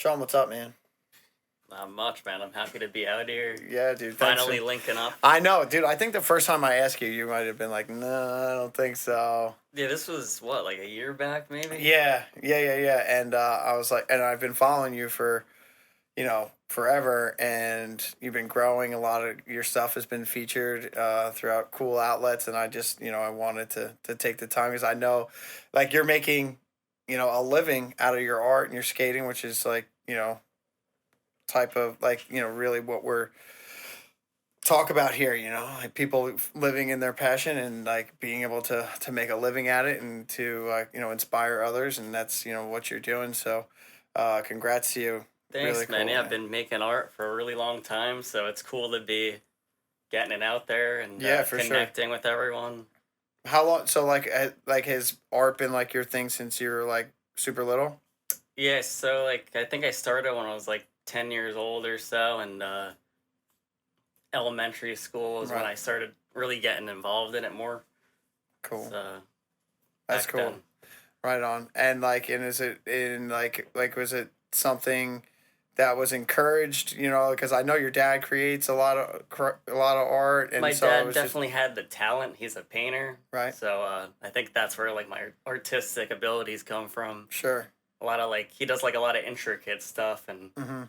Sean, what's up, man? Not much, man. I'm happy to be out here. Yeah, dude. Thanks Finally for. linking up. I know, dude. I think the first time I asked you, you might have been like, "No, I don't think so." Yeah, this was what, like a year back, maybe? Yeah. And I was like, and I've been following you for, forever, and you've been growing. A lot of your stuff has been featured throughout cool outlets, and I just, I wanted to take the time because I know, like, you're making, a living out of your art and your skating, which is like, type of like, really what we're talk about here, like people living in their passion and like being able to make a living at it and to inspire others, and that's what you're doing. So congrats to you. Really Thanks, man. cool, Yeah, I've man. been making art for a really long time, so it's cool to be getting it out there and Yeah, for sure. connecting with everyone. How long? So like has art been like your thing since you were like super little? Yeah, so like I think I started when I was like 10 years old or so, and elementary school is when Right. I started really getting involved in it more. Cool. So That's back cool. then. Right on. And is it in like was it something that was encouraged? Because I know your dad creates a lot of art, and My so it dad was just definitely had the talent. He's a painter. right. So I think that's where like my artistic abilities come from. Sure. A lot of like he does like a lot of intricate stuff, and Mm-hmm.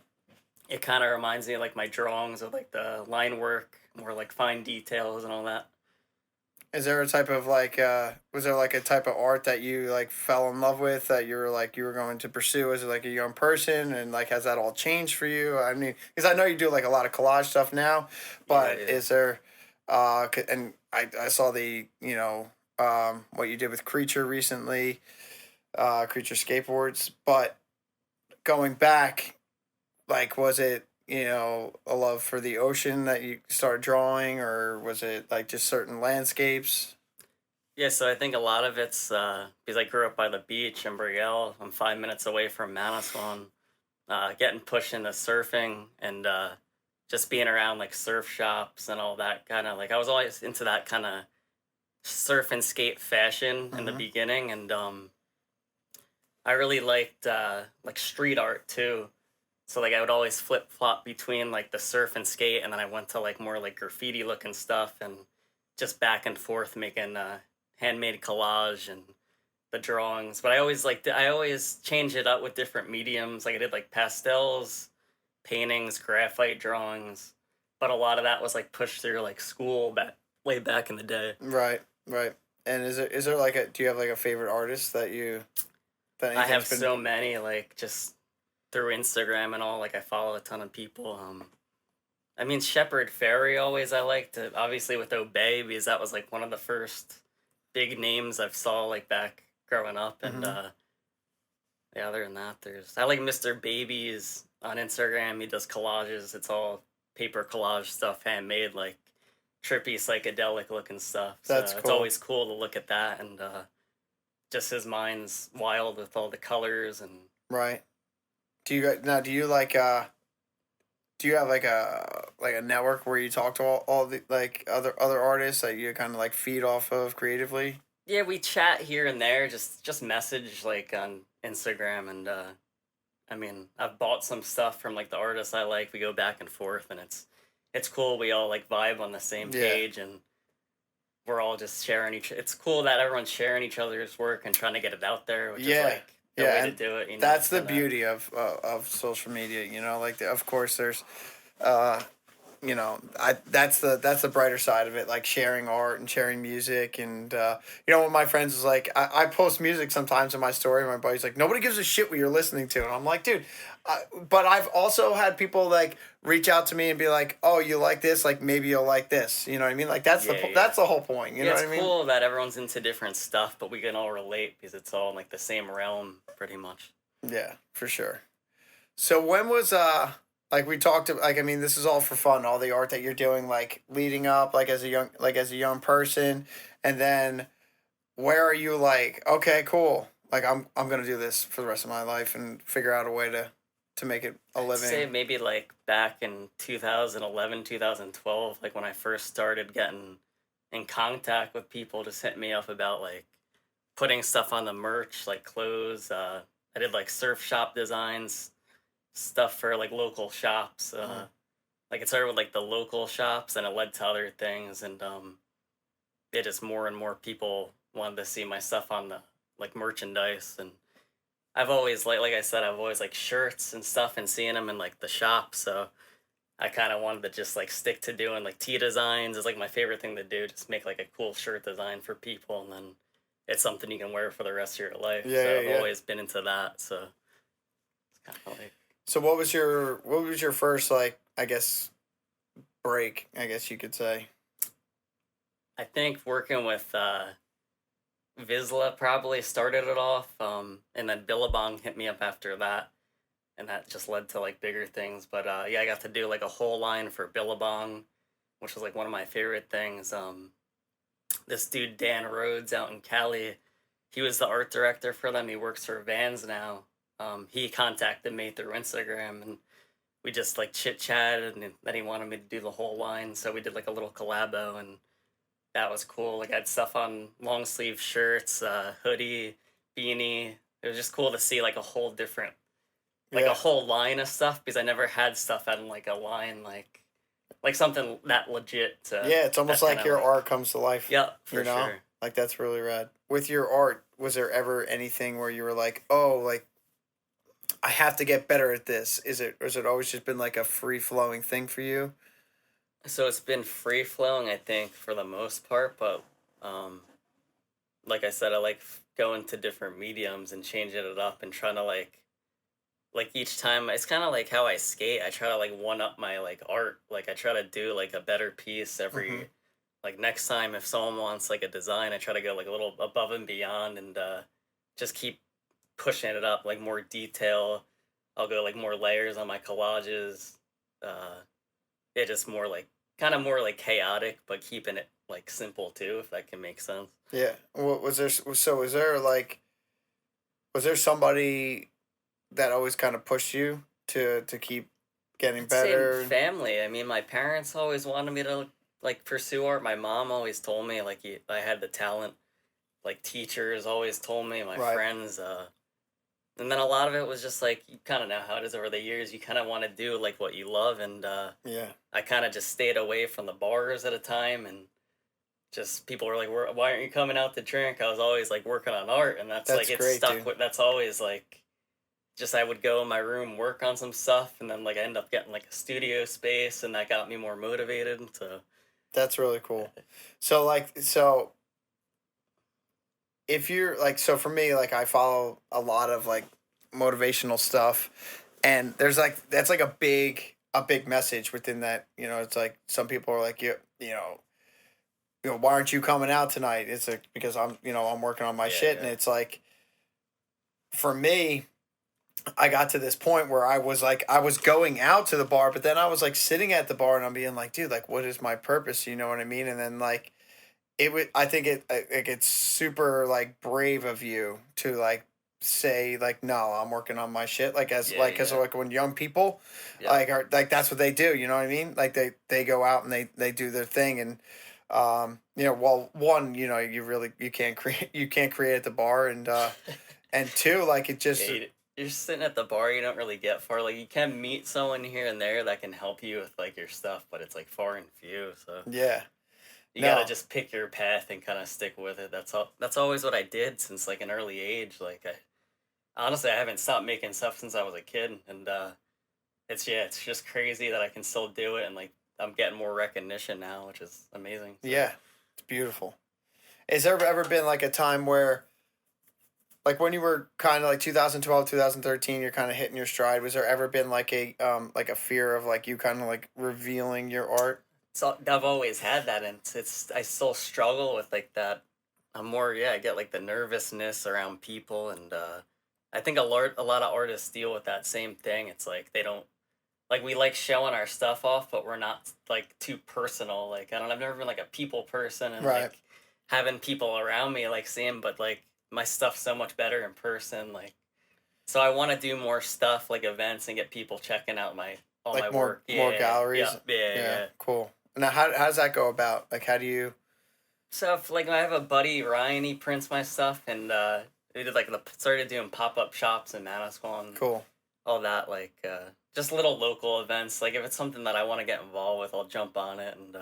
it kind of reminds me of like my drawings of like the line work, more like fine details and all that. Is there a type of like was there like a type of art that you like fell in love with that you were going to pursue as like a young person, and like has that all changed for you? I mean, because I know you do like a lot of collage stuff now, Yeah, but yeah. is there and I saw the what you did with Creature recently, Creature skateboards, but going back, like, was it, a love for the ocean that you started drawing, or was it like just certain landscapes? Yeah, so I think a lot of it's because I grew up by the beach in Brielle. I'm 5 minutes away from Manasquan. Getting pushed into surfing and just being around like surf shops and all that kind of like I was always into that kind of surf and skate fashion in the Mm-hmm. beginning, and I really liked like street art too. So like I would always flip flop between like the surf and skate, and then I went to like more like graffiti looking stuff and just back and forth making handmade collage and the drawings. But I always change it up with different mediums. Like I did like pastels, paintings, graphite drawings. But a lot of that was like pushed through like school back way back in the day. Right, right. And is there like a do you have like a favorite artist that I have anything's been so many like just through Instagram and all. Like I follow a ton of people. I mean, Shepard Fairey always I liked, obviously with Obey, because that was like one of the first big names I've saw like back growing up. And hmm yeah, other than that, I like Mr. Babies on Instagram. He does collages. It's all paper collage stuff, handmade, like trippy psychedelic looking stuff. So that's it's cool. always cool to look at that, and just his mind's wild with all the colors and Right. Do you like do you have like a network where you talk to all the like other artists that you kind of like feed off of creatively? yeah, we chat here and there, just message like on Instagram, and I mean, I've bought some stuff from like the artists I like. We go back and forth, and it's cool. We all like vibe on the same Yeah. page, and we're all just sharing each. It's cool that everyone's sharing each other's work and trying to get it out there, which is Yeah. like the way Yeah, to and do it. that's the Kind of. beauty of social media, like of course there's uh I that's the brighter side of it, like sharing art and sharing music. And one of my friends is like, I post music sometimes in my story, and my buddy's like, nobody gives a shit what you're listening to, and I'm like, dude, but I've also had people like reach out to me and be like, oh, you like this, like maybe you'll like this, you know what I mean? Like Yeah, yeah. that's the whole point, you Yeah, know it's what I mean? cool that everyone's into different stuff, but we can all relate because it's all in, like the same realm, pretty much. Yeah, for sure. So when was like we talked like, I mean, this is all for fun, all the art that you're doing, like leading up, like as a young person, and then where are you like, okay, cool, like I'm gonna do this for the rest of my life and figure out a way to make it a I'd say living. maybe like back in 2011, 2012, like when I first started getting in contact with people, just hit me up about like putting stuff on the merch, like clothes. I did like surf shop designs stuff for like local shops. Mm. Like it started with like the local shops, and it led to other things, and it just more and more people wanted to see my stuff on the like merchandise. And I've always like I said, I've always like shirts and stuff and seeing them in like the shop. So I kind of wanted to just like stick to doing like tee designs is like my favorite thing to do. Just make like a cool shirt design for people, and then it's something you can wear for the rest of your life. Yeah, So yeah, I've yeah. always been into that. So it's kind of like So what was your first, like, I guess, break, I guess you could say? I think working with Vizsla probably started it off, and then Billabong hit me up after that, and that just led to like bigger things. But yeah, I got to do like a whole line for Billabong, which was like one of my favorite things. This dude Dan Rhodes out in Cali, he was the art director for them. He works for Vans now. He contacted me through Instagram, and we just like chit chatted, and then he wanted me to do the whole line, so we did like a little collabo, and that was cool. Like I had stuff on long sleeve shirts, hoodie, beanie. It was just cool to see like a whole different, like a Yeah. whole line of stuff because I never had stuff on like a line like something that legit. Yeah, it's almost That kind like of your like art comes to life, yeah, you for know? sure. Like, that's really rad. With your art, was there ever anything where you were like, "Oh, like, I have to get better at this"? Or has it always just been like a free flowing thing for you? So it's been free flowing, I think, for the most part. But um, like I said, I like going to different mediums and changing it up and trying to like each time it's kind of like how I skate. I try to like one up my like art. Like I try to do like a better piece Mm-hmm. every like next time if someone wants like a design, I try to go like a little above and beyond and just keep pushing it up like more detail. I'll go like more layers on my collages. Uh it just more like kind of more like chaotic but keeping it like simple too if that can make sense. Yeah. What was there? So was there somebody that always kind of pushed you to keep getting I'd say better? family. I mean, my parents always wanted me to like pursue art. My mom always told me like I had the talent. Like teachers always told me, my Right. friends, and then a lot of it was just like you kind of know how it is over the years. You kind of want to do like what you love, and Yeah. I kind of just stayed away from the bars at a time, and just people were like, "Why aren't you coming out to drink?" I was always like working on art, and that's like That's it great, stuck dude. with. That's always like just I would go in my room, work on some stuff, and then like I end up getting like a studio space, and that got me more motivated. So That's really cool. So if you're like, so for me, like, I follow a lot of like motivational stuff, and there's like, that's like a big message within that. It's like some people are like, why aren't you coming out tonight? It's like, because I'm working on my yeah, shit, and yeah, it's like, for me, I got to this point where I was going out to the bar, but then I was like sitting at the bar and I'm being like, dude, like, what is my purpose? You know what I mean? And then like I think it's super like brave of you to like say like, no, I'm working on my shit. Like, yeah, as yeah, like when young people yeah. like are like, that's what they do. You know what I mean? Like they go out and they do their thing. And well, one, you can't create at the bar. And two, like, it Yeah, just, you're sitting at the bar, you don't really get far. Like you can meet someone here and there that can help you with like your stuff, but it's like far and few. So yeah. you gotta No. just pick your path and kind of stick with it. That's all. That's always what I did since like an early age. Like I honestly I haven't stopped making stuff since I was a kid, and it's just crazy that I can still do it, and like I'm getting more recognition now, which is amazing. So Yeah, it's beautiful. Has there ever been like a time where, like, when you were kind of like 2012, 2013, you're kind of hitting your stride? Was there ever been like a fear of like you kind of like revealing your art? so I've always had that, and it's I still struggle with like that. I'm more I get like the nervousness around people, and I think a lot of artists deal with that same thing. It's like they don't like we like showing our stuff off, but we're not like too personal. Like I don't, I've never been like a people person, and Right. like having people around me like seeing, but like my stuff's so much better in person. Like so, I want to do more stuff like events and get people checking out my all my Like more work. more Yeah, galleries. yeah, yeah, Yeah, yeah. cool. Now, how does that go about? Like, how do you? So if like I have a buddy Ryan, he prints my stuff, and we did like started doing pop up shops in Manasquan. Cool. all that, like just little local events. Like if it's something that I want to get involved with, I'll jump on it and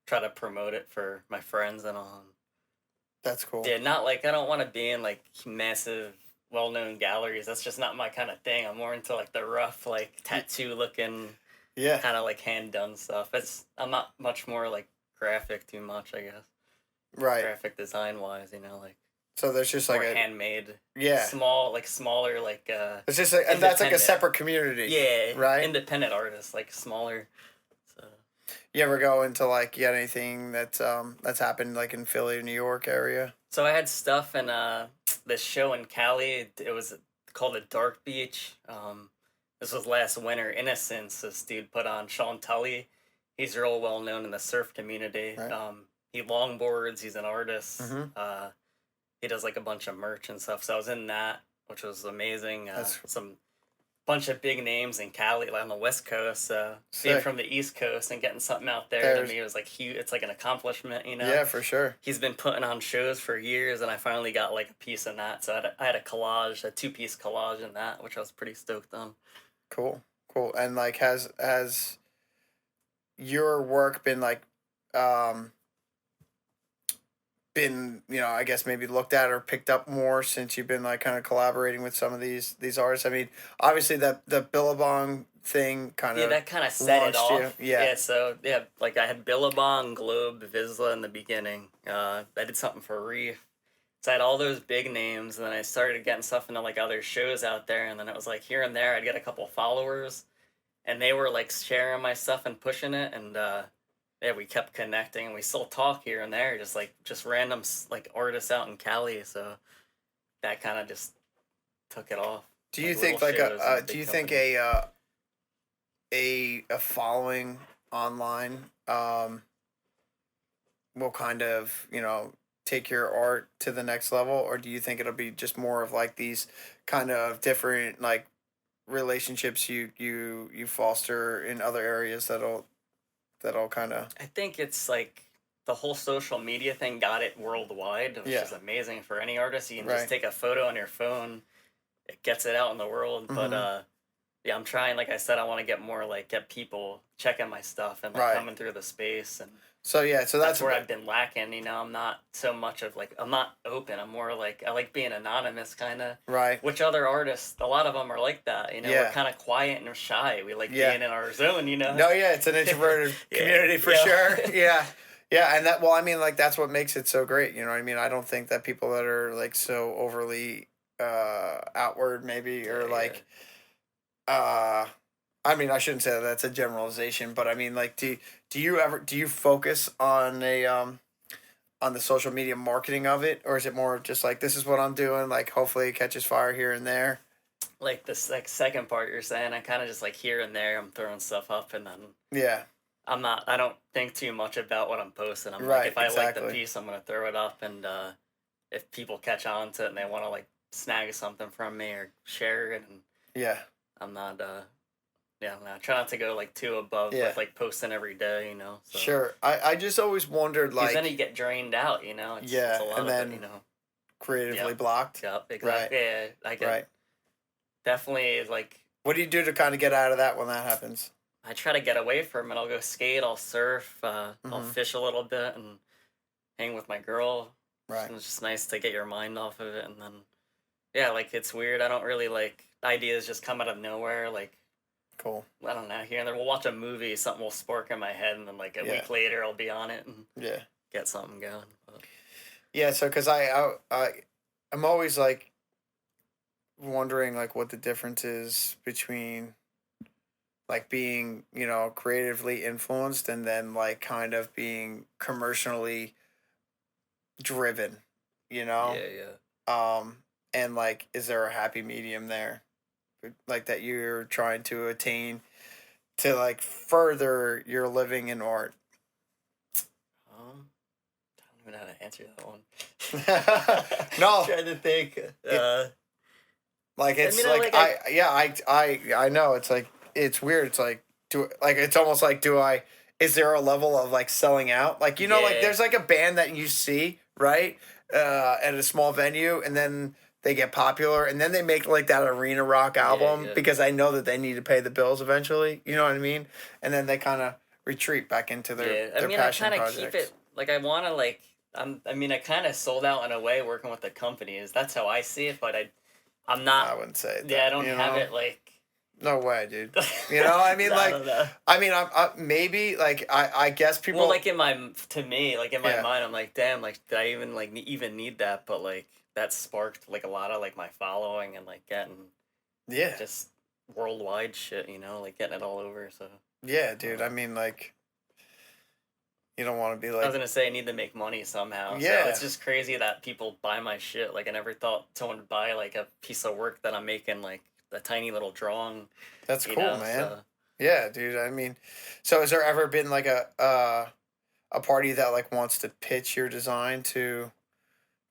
try to promote it for my friends and all. That's cool. Yeah, not like I don't want to be in like massive, well-known galleries. That's just not my kind of thing. I'm more into like the rough, like tattoo looking, Yeah. kind of like hand done stuff. I'm not much more like graphic too much, I guess. Right. Graphic design wise, like So there's just more like a handmade, yeah. smaller like It's just like that's like a independent. separate community. Yeah, Right. independent artists, like smaller. So You ever go into like get anything that's happened like in Philly or New York area? so I had stuff in this show in Cali. It was called the Dark Beach. This was last winter. Innocence. This dude put on Sean Tully. He's real well known in the surf community. Right. He longboards. He's an artist. Mm-hmm. He does like a bunch of merch and stuff. So I was in that, which was amazing. That's some bunch of big names in Cali, like on the West Coast. Being sick. from the East Coast and getting something out there There's- to me was like huge. It's like an accomplishment, Yeah, for sure. He's been putting on shows for years, and I finally got like a piece in that. So I had a collage, a 2-piece collage in that, which I was pretty stoked on. Cool. And like has your work been like been, I guess maybe looked at or picked up more since you've been like kind of collaborating with some of these artists? I mean, obviously that the Billabong thing kind of that kind of set it off. Yeah. So like I had Billabong, Globe, Vizsla in the beginning. I did something for Reef. So I had all those big names, and then I started getting stuff into like other shows out there, and then it was like here and there I'd get a couple followers, and they were like sharing my stuff and pushing it, and we kept connecting, and we still talk here and there, just random like artists out in Cali. So that kind of just took it off. Do you Like, think little like shows a and do big you think companies. a following online will kind of, take your art to the next level, or do you think it'll be just more of like these kind of different like relationships you foster in other areas that'll kind of I think it's like the whole social media thing got it worldwide, which Yeah. is amazing for any artist. You can Right. just take a photo on your phone, it gets it out in the world. But Mhm. yeah, I'm trying. Like I said, I want to get people checking my stuff and like Right. coming through the space, and so that's that's where I've been lacking. I'm not so much of like I'm not open. I'm more like I like being anonymous, kind of. right. Which other artists? A lot of them are like that. Yeah. We're kind of quiet and shy. We like Yeah. being in our zone. No, yeah, it's an introverted Yeah. community for Yeah. sure. Yeah. Yeah, and that, well, I mean, like that's what makes it so great, you know what I mean? I don't think that people that are like so overly outward maybe or Yeah, like I mean, I shouldn't say that, that's a generalization, but I mean like do you focus on on the social media marketing of it, or is it more of just like this is what I'm doing, like hopefully it catches fire here and there? like this like second part you're saying, I kind of just like here and there I'm throwing stuff up, and then Yeah. I don't think too much about what I'm posting. I'm Right, like, if I like the exactly. piece, I'm gonna throw it up, and if people catch on to it and they want to like snag something from me or share it, and Yeah. I'm not I try not to go like too above Yeah. with like posting every day, so Sure. I just always wondered because like then you get drained out, Yeah, it's a lot and of then it, creatively Yep. blocked. Yep, exactly. Yeah, I get Right. definitely like What do you do to kind of get out of that when that happens? I try to get away from it. I'll go skate, I'll surf, I'll Mhm. fish a little bit, and hang with my girl. Right. It's just nice to get your mind off of it, and then yeah, like it's weird. I don't really like ideas just come out of nowhere. Like Cool. I don't know, here and there. We'll watch a movie, something will spark in my head, and then like a Yeah. week later, I'll be on it and Yeah. get something going. But, Yeah. So, because I'm always like wondering like what the difference is between like being creatively influenced and then like kind of being commercially driven. yeah, And like, is there a happy medium there, like that you're trying to attain to like further your living in art? I don't even know how to answer that one. No. Trying to think. Like it's I mean, like I know it's like it's weird. It's like it's almost like is there a level of like selling out? Like like Yeah. there's like a band that you see, right? At a small venue, and then they get popular, and then they make like that arena rock album yeah. because I know that they need to pay the bills eventually. You know what I mean? And then they kind of retreat back into Yeah, I their mean, I passion kind of keep projects. it like I want to like. I mean, I kind of sold out in a way working with the companies. That's how I see it, but I'm not. I wouldn't say Yeah, I that. don't You have know, it like. no way, dude. You know, I mean, I like, don't know. I mean, maybe like I guess people. Well, like to me, like in my Yeah, mind, I'm like, damn, like did I even like even need that? But like that sparked like a lot of like my following and like getting yeah, just worldwide shit, like getting it all over. So yeah, dude. uh, I mean, like, you don't want to be I was like, gonna say I need to make money somehow. So yeah, it's just crazy that people buy my shit. Like I never thought someone would buy like a piece of work that I'm making, like a tiny little drawing. that's cool, man. So Yeah, dude. I mean, so has there ever been like a party that like wants to pitch your design to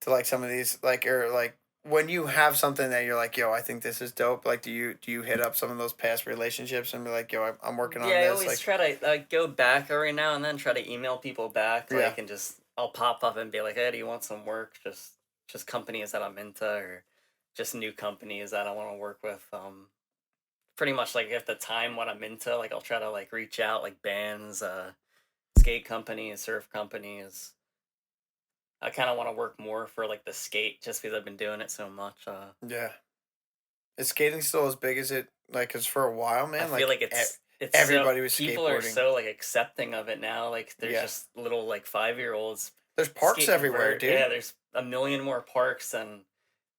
like some of these like or like when you have something that you're like, yo, I think this is dope. Like, do you hit up some of those past relationships and be like, yo, I'm working yeah, on I this, always like, try to go back every now and then, try to email people back, yeah, like, and just I'll pop up and be like, hey, do you want some work? Just companies that I'm into, or just new companies that I want to work with. Pretty much like at the time what I'm into, like I'll try to like reach out like bands, skate companies, surf companies. I kind of want to work more for like the skate just because I've been doing it so much. yeah. Is skating still as big as it like? Cause for a while, I man, feel like like it's so everybody was people are skateboarding. so like accepting of it now. Like there's Yeah, just little like 5 year olds there's parks skating everywhere, for dude. yeah. There's a million more parks than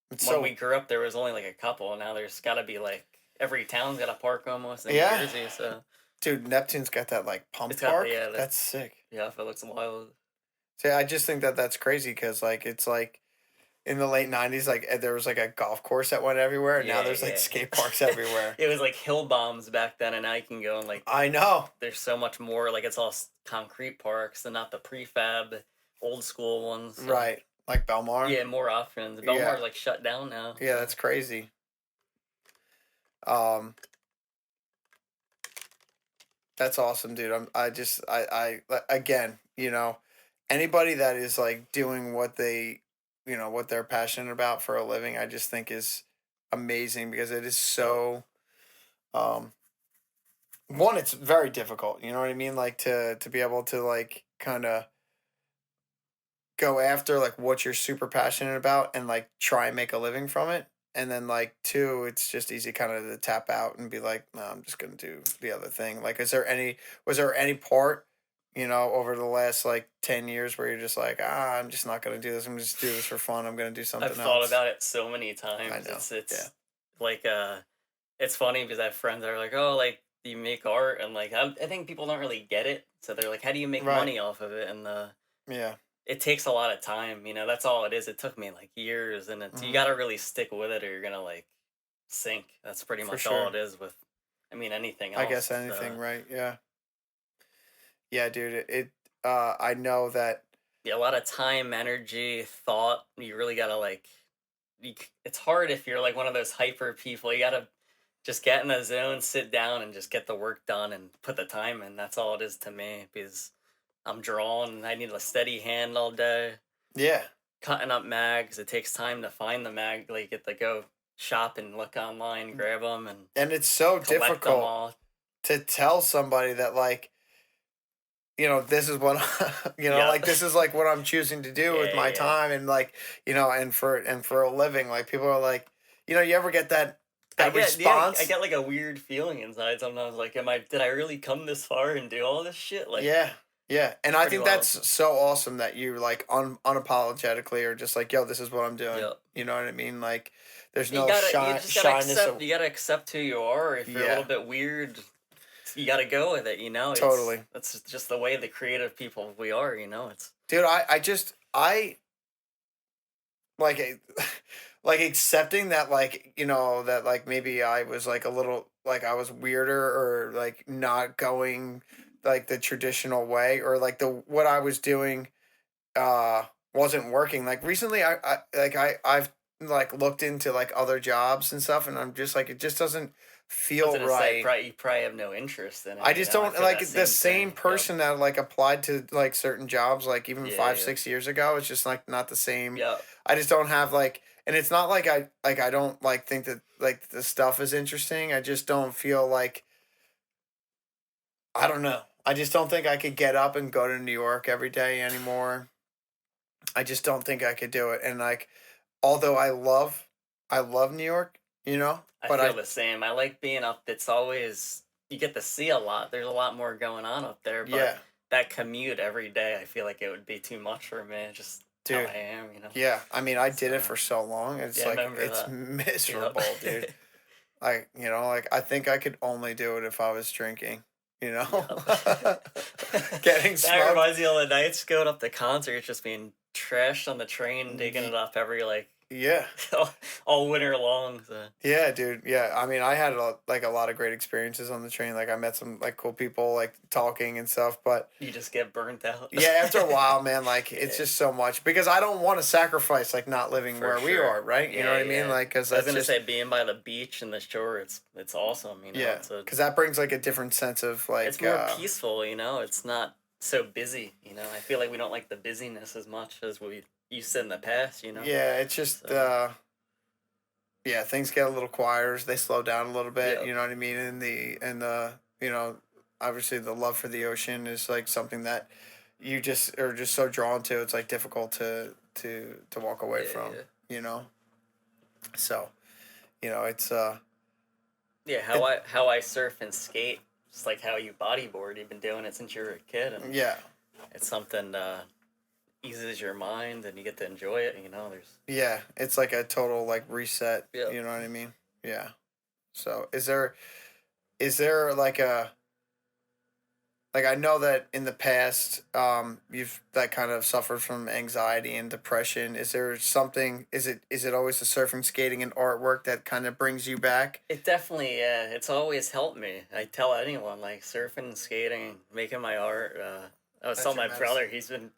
It's when so we grew up. There was only like a couple. Now there's got to be like every town's got a park almost in New yeah, Jersey. So dude. Neptune's got that like pump it's got the park. yeah That's sick. yeah. If it looks wild. See, I just think that that's crazy because like it's like in the late '90s, like there was like a golf course that went everywhere, and now Yeah, there's like skate parks yeah. everywhere. It was like hill bombs back then, and now you can go and like I know, there's so much more. Like it's all concrete parks and not the prefab old school ones. So right? Like Belmar. yeah, more options. Yeah, Belmar's like shut down now. yeah, So that's crazy. Um, that's awesome, dude. Again, anybody that is like doing what what they're passionate about for a living, I just think is amazing because it is so, um, one, it's very difficult. You know what I mean? Like to be able to like kind of go after like what you're super passionate about and like try and make a living from it. And then like two, it's just easy kind of to tap out and be like, no, I'm just gonna do the other thing. Like, was there any part, over the last like 10 years where you're just like, I'm just not gonna do this. I'm just do this for fun. I'm gonna do I've something thought else. about it so many I times. know. Yeah. It's like it's funny because I have friends that are like, oh, like you make art, and like I think people don't really get it. So they're like, how do you make Right. money off of it? And Yeah. it takes a lot of time. That's all it is. It took me like years, and you Hmm. got to really stick with it, or you're gonna like sink. That's pretty For much all sure. it is with. I mean, anything I else. guess anything. Right. Yeah. Yeah, dude. I know that. Yeah, a lot of time, energy, thought. You really gotta like. It's hard if you're like one of those hyper people. You gotta just get in the zone, sit down, and just get the work done and put the time in. That's all it is to me because I'm drawing and I need a steady hand all day. Yeah. Cutting up mags, it takes time to find the mag. Like you get to go shop and look online, grab them, and And it's so collect them difficult all. to tell somebody that like this is what Yeah, like this is like what I'm choosing to do with yeah, my yeah. time and like and for a living, like people are like, you ever get that I response. get like a weird feeling inside sometimes. Like, did I really come this far and do all this shit? Like, Yeah, yeah, and it's I pretty think wild. that's so awesome that you like unapologetically are just like, yo, this is what I'm doing. Yeah. You know what I mean? Like there's You no gotta, you just gotta shyness accept. of. You gotta accept who you are. If you're a Yeah, little bit weird, you gotta go with it. totally. That's just the way the creative people we are. It's Dude, I like like accepting that like that like maybe I was like a little like I was weirder or like not going like the traditional way or like the what I was doing uh wasn't working. Like recently I've like looked into like other jobs and stuff and I'm just like it just doesn't I was feel gonna say, right. you probably have no interest in it. I just I don't feel like that the same same thing. Yep. person that like applied to like certain jobs like even Yeah, five, yeah, 6 years ago. It's just like not the same yeah. I just don't have like, and it's not like I don't like think that like the stuff is interesting. I just don't feel like, I don't know. I just don't think I could get up and go to New York every day anymore. I just don't think I could do it. And like, although I love New York, you know, I but feel I the same. I like being up. It's always you get to see a lot. There's a lot more going on up there, but yeah, that commute every day, I feel like it would be too much for me. Just how dude. I am, you know. Yeah, I mean, I did it So for so long. It's yeah, I like remember it's that. Yep. miserable, dude. Like, you know, like I think I could only do it if I was drinking, you know? Yep. Getting That smoked. reminds me of the nights going up to concerts, just being trashed on the train, taking it Y- up every like Yeah. all winter long. So Yeah, dude. Yeah. I mean, I had like a lot of great experiences on the train. Like I met some like cool people like talking and stuff, but you just get burnt out. yeah, after a while, man, like it's Yeah, just so much because I don't want to sacrifice like not living for where we sure. are, right? You know Yeah, what I mean? yeah. Like cuz I was that's gonna just say being by the beach and the shore, it's awesome. You know, yeah, cuz that brings like a different sense of it's like more peaceful. You know, it's not so busy. You know, I feel like we don't like the busyness as much as we used to in the past. You know, yeah, it's just so yeah, things get a little quieter. They slow down a little bit. yeah, You know what I mean? And the you know, obviously the love for the ocean is like something that you just are just so drawn to. It's like difficult to walk away yeah, from. yeah. You know, so you know it's Yeah, it, how I surf and skate, just like how you bodyboard. You've been doing it since you were a kid, and yeah, it's something eases your mind, and you get to enjoy it. You know, there's yeah. It's like a total like reset. yeah. You know what I mean? Yeah. So is there like I know that in the past, you've that kind of suffered from anxiety and depression. Is there something? Is it always the surfing, skating, and artwork that kind of brings you back? It definitely, yeah, it's always helped me. I tell anyone like surfing, skating, making my art. I was That's telling your my brother medicine.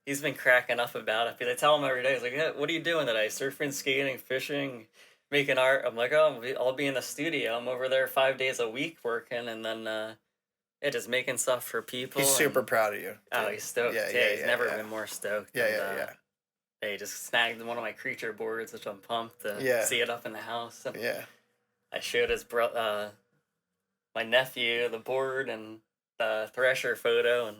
he's been cracking up about it. Because I tell him every day, he's like, yeah, "What are you doing today? Surfing, skating, fishing, making art." I'm like, "Oh, I'll be in the studio. I'm over there 5 days a week working, and then yeah, just making stuff for He's people." super And proud of you, oh, dude. he's Yeah, stoked. yeah, Yeah, he's yeah, never yeah, been more stoked. yeah, And yeah, yeah, yeah, he just snagged one of my creature boards, which I'm pumped to yeah, see it up in the house. And yeah, I showed my nephew the board and the Thresher photo, and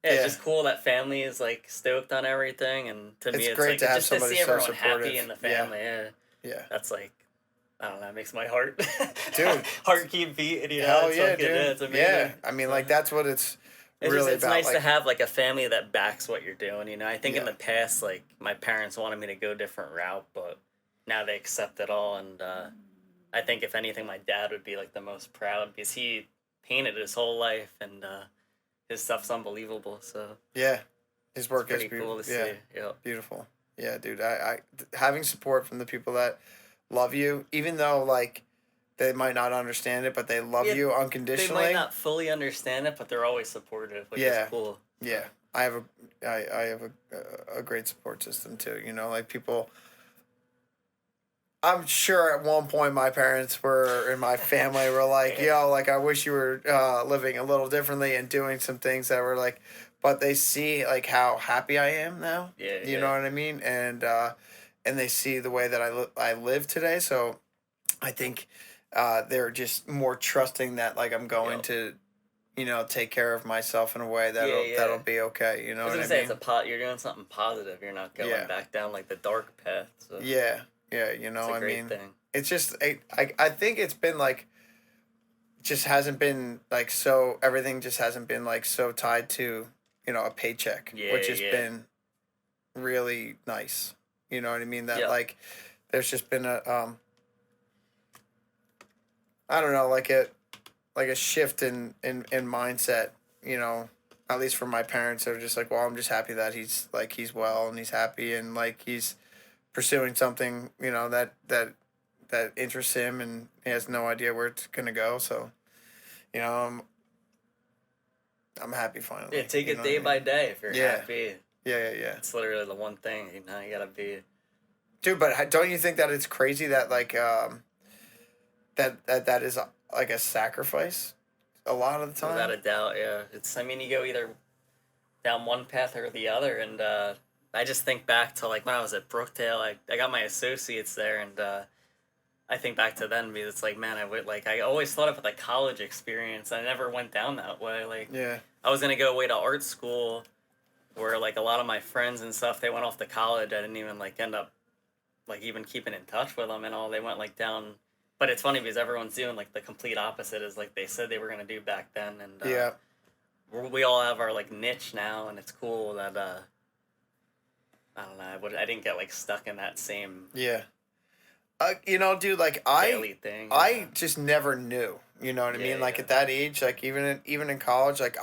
yeah, it's yeah. just cool that family is like stoked on everything. And to me, It's it's great like to have just to somebody see so everyone happy supportive. in the Yeah, family. Yeah, yeah, that's like I don't know, it makes my heart dude. heart keep beating. You know, Hell it's yeah, fucking yeah, dude. it's amazing. Yeah, I mean, So like that's what it's it's just really it's about. nice to Like, have like a family that backs what you're doing. You know, I think in yeah, the past, like my parents wanted me to go a different route, but now they accept it all. And I think if anything, my dad would be like the most proud because he painted his whole life, and his stuff's unbelievable. So yeah. His it's work is pretty beautiful. cool to Yeah, see. Yep. beautiful. Yeah, dude. Having support from the people that love you, even though like they might not understand it, but they love Yeah, you they might unconditionally. not fully understand it, but they're always supportive, which is Yeah, cool. So yeah. I have a great support system too. You know, like people. I'm sure at one point my parents were and my family were like, yeah, "Yo, like I wish you were living a little differently and doing some things that were like," but they see like how happy I am now. yeah, You know yeah, what I mean? And they see the way that I live today. So I think they're just more trusting that like I'm going yep. to, you know, take care of myself in a way Yeah, that'll yeah. be okay. You I know was what gonna I say it's a mean? you're doing something positive. You're not going Yeah. back down like the dark path. So Yeah. Yeah. You it's know, a I great mean, thing. it's just I think it's been like just hasn't been like so everything just hasn't been like so tied to, you know, a paycheck, Yeah, which has yeah, been really nice. You know what I mean? That yep. like there's just been a I don't know, like a shift in mindset, you know, at least for my parents. They're just like, well, I'm just happy that he's well and he's happy and like he's pursuing something, you know, that interests him and he has no idea where it's gonna go. So, you know, I'm happy Yeah, finally. take You it know what day I mean? by day. If you're Yeah, happy, yeah, yeah, yeah. it's literally the one thing. You know, you gotta be Dude, but don't you think that it's crazy that like that is like a sacrifice a lot of the without time? a doubt. Yeah, it's. I mean, you go either down one path or the other, and I just think back to like when I was at Brookdale. I got my associates there, and I think back to then because it's like, man, I always thought of like college experience. I never went down that way. Like Yeah. I was gonna go away to art school, where like a lot of my friends and stuff they went off to college. I didn't even like end up like even keeping in touch with them and all. They went like down. But it's funny because everyone's doing like the complete opposite is like they said they were gonna do back then, and Yeah. we all have our like niche now, and it's cool that I don't know. I didn't get like stuck in that same Yeah. Dude, like daily thing. I just never knew. You know what I mean? Like Yeah. at that age, like even in college, like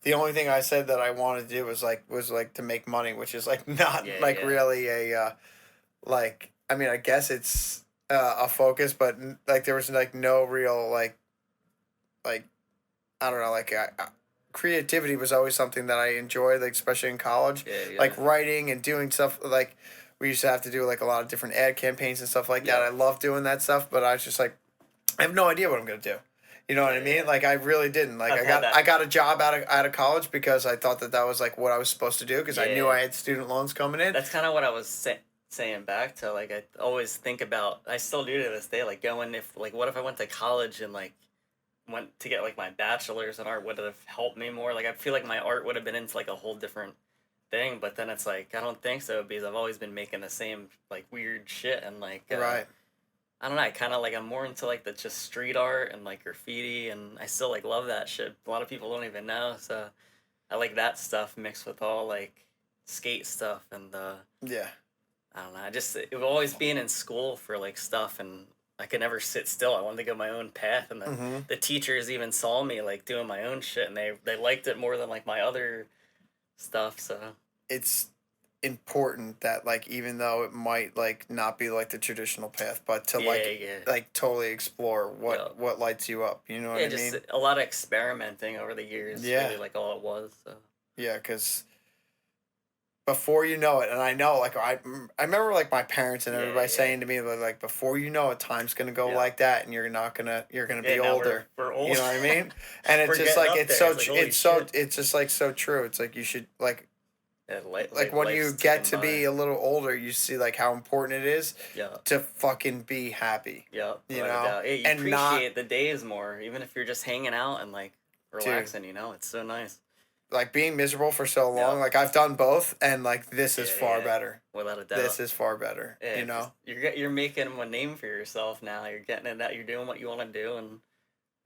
the only thing I said that I wanted to do was to make money, which is like not Yeah, like yeah. really a like I mean I guess it's a focus, but like there was like no real like I don't know like creativity was always something that I enjoyed, like especially in college, Yeah. like writing and doing stuff like. We used to have to do like a lot of different ad campaigns and stuff like that. I love doing that stuff, but I was just like, I have no idea what I'm gonna do. You know what I mean? Yeah. Like I really didn't. Like I got a job out of college because I thought that was like what I was supposed to do because I knew I had student loans coming in. That's kind of what I was saying back to. Like I always think about. I still do to this day. Like going if like what if I went to college and like went to get like my bachelor's in art would have helped me more. Like I feel like my art would have been into like a whole different thing, but then it's like I don't think so because I've always been making the same like weird shit and like Right. I don't know. I kind of like I'm more into like the just street art and like graffiti, and I still like love that shit. A lot of people don't even know, so I like that stuff mixed with all like skate stuff and Yeah. I don't know. I just it was always being in school for like stuff and. I could never sit still. I wanted to go my own path, and the teachers even saw me like doing my own shit, and they liked it more than like my other stuff. So It's important that like even though it might like not be like the traditional path, but to like totally explore what lights you up. You know what I just mean? a lot of experimenting over the years. Yeah. Really like all it was. So. Yeah, because before you know it, and I know like I remember like my parents and everybody saying to me like before you know it, time's gonna go like that, and you're gonna be older. We're old. You know what I mean? And it's just like it's just like so true. It's like you should like when you get to be a little older, you see like how important it is to fucking be happy. Yeah, you know, you and appreciate the days more, even if you're just hanging out and like relaxing. Dude, you know, it's so nice. Like being miserable for so long, like I've done both, and like this is far better. Without a doubt, this is far better. Yeah, you know, you're making a name for yourself now. You're getting it out. You're doing what you want to do, and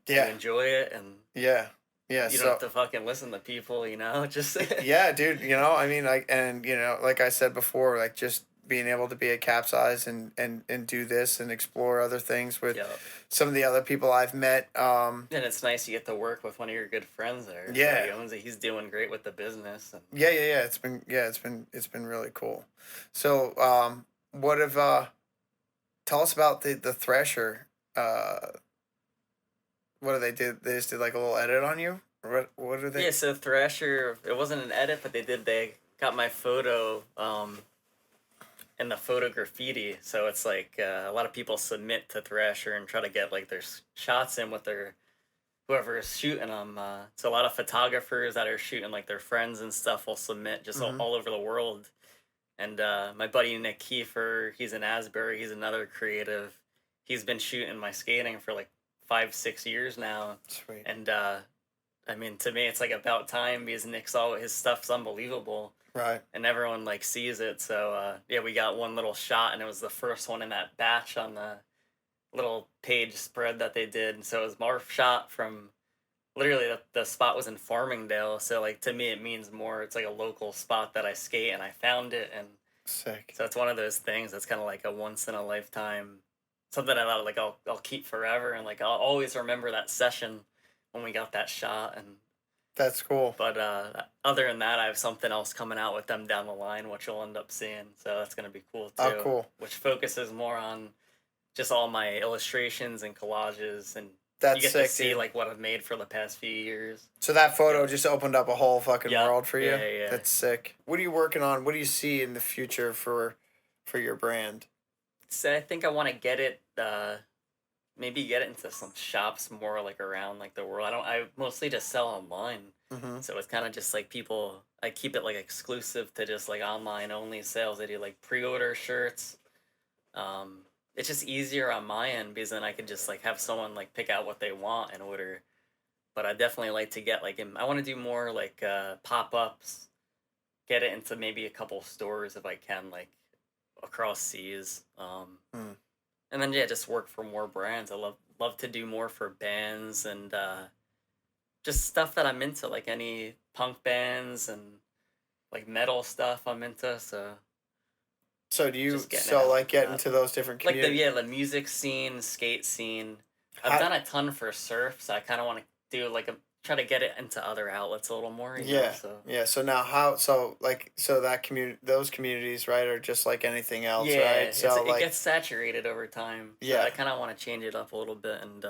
you yeah, enjoy it, and yeah. You don't have to fucking listen to people, you know. Just yeah, dude. You know, I mean, like, and you know, like I said before, like just being able to be at Capsize and do this and explore other things with some of the other people I've met. And it's nice you get to work with one of your good friends there. Yeah, he owns it. He's doing great with the business. And... Yeah. It's been really cool. So, what if tell us about the Thresher? What do they do? They just did like a little edit on you? What are they? Yeah, so Thrasher, it wasn't an edit, but they got my photo in the photo graffiti. So it's like a lot of people submit to Thrasher and try to get like their shots in with their whoever is shooting them. So a lot of photographers that are shooting like their friends and stuff will submit just all over the world. And my buddy Nick Kiefer, he's in Asbury. He's another creative. He's been shooting my skating for like 5-6 years now. Sweet. And I mean, to me, it's like about time because Nick's all his stuff's unbelievable. Right. And everyone like sees it. So yeah, we got one little shot, and it was the first one in that batch on the little page spread that they did. And so it was Marv shot from literally the spot was in Farmingdale. So like to me, it means more. It's like a local spot that I skate, and I found it, and sick. So it's one of those things that's kind of like a once in a lifetime. Something I thought like I'll keep forever, and like I'll always remember that session when we got that shot. And that's cool. But other than that, I have something else coming out with them down the line, which you'll end up seeing. So that's gonna be cool too. Oh, cool. Which focuses more on just all my illustrations and collages, and that's you get sick, to see dude. like what I've made for the past few years. So that photo just opened up a whole fucking world for you. Yeah. That's sick. What are you working on? What do you see in the future for your brand? So I think I want to get it maybe get into some shops more like around like the world. I mostly just sell online. Mm-hmm. So it's kind of just like people I keep it like exclusive to just like online only sales. I do like pre-order shirts. It's just easier on my end because then I can just like have someone like pick out what they want and order. But I definitely like to get like I want to do more like pop-ups, get it into maybe a couple stores if I can, like across seas. Mm. And then yeah, just work for more brands. I love to do more for bands and just stuff that I'm into, like any punk bands and like metal stuff I'm into. So So do you just getting it out like like get that. into those different Like the communities? yeah, the music scene, skate scene. I've How, done a ton for surf, so I kind of want to do like a try to get it into other outlets a little more, you know. yeah, So yeah. So now how so that community those communities, right, are just like anything else, yeah, right? So it like gets saturated over time. So yeah. I kind of want to change it up a little bit and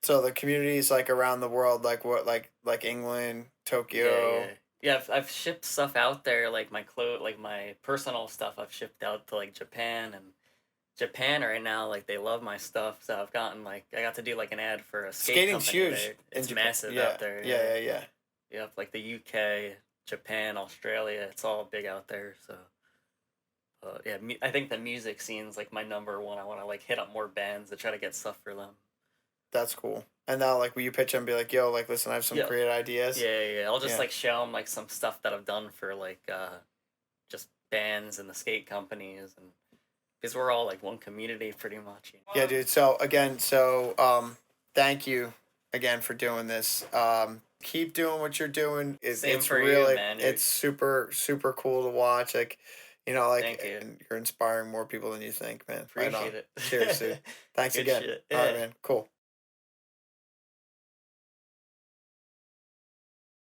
So the communities like around the world, like what, like England, yeah, yeah. Tokyo. Yeah, I've shipped stuff out there, like like my personal stuff. I've shipped out to like Japan, and Japan right now, like they love my stuff. So I've gotten like I got to do like an ad for a skate Skating's company huge there. in It's Japan. massive Yeah, out there. Yeah, yeah, yeah, yeah. yeah, like the UK, Japan, Australia. It's all big out there. So yeah, I think the music scene's like my number one. I want to like hit up more bands to try to get stuff for them. That's cool. And now, like, will you pitch them and be like, "Yo, like, listen, I have some Yeah, great ideas." yeah, yeah. I'll just Yeah, like show them like some stuff that I've done for like just bands and the skate companies, and because we're all like one community pretty much. You know? yeah, dude. So again, thank you again for doing this. Keep doing what you're doing. Same It's for you, really, man. it's super, super cool to watch. Like, like, Thank you. and you're inspiring more people than you think, man. Right on. Appreciate it. Cheers, dude. Thanks Good again. shit. All right, Yeah. man. Cool.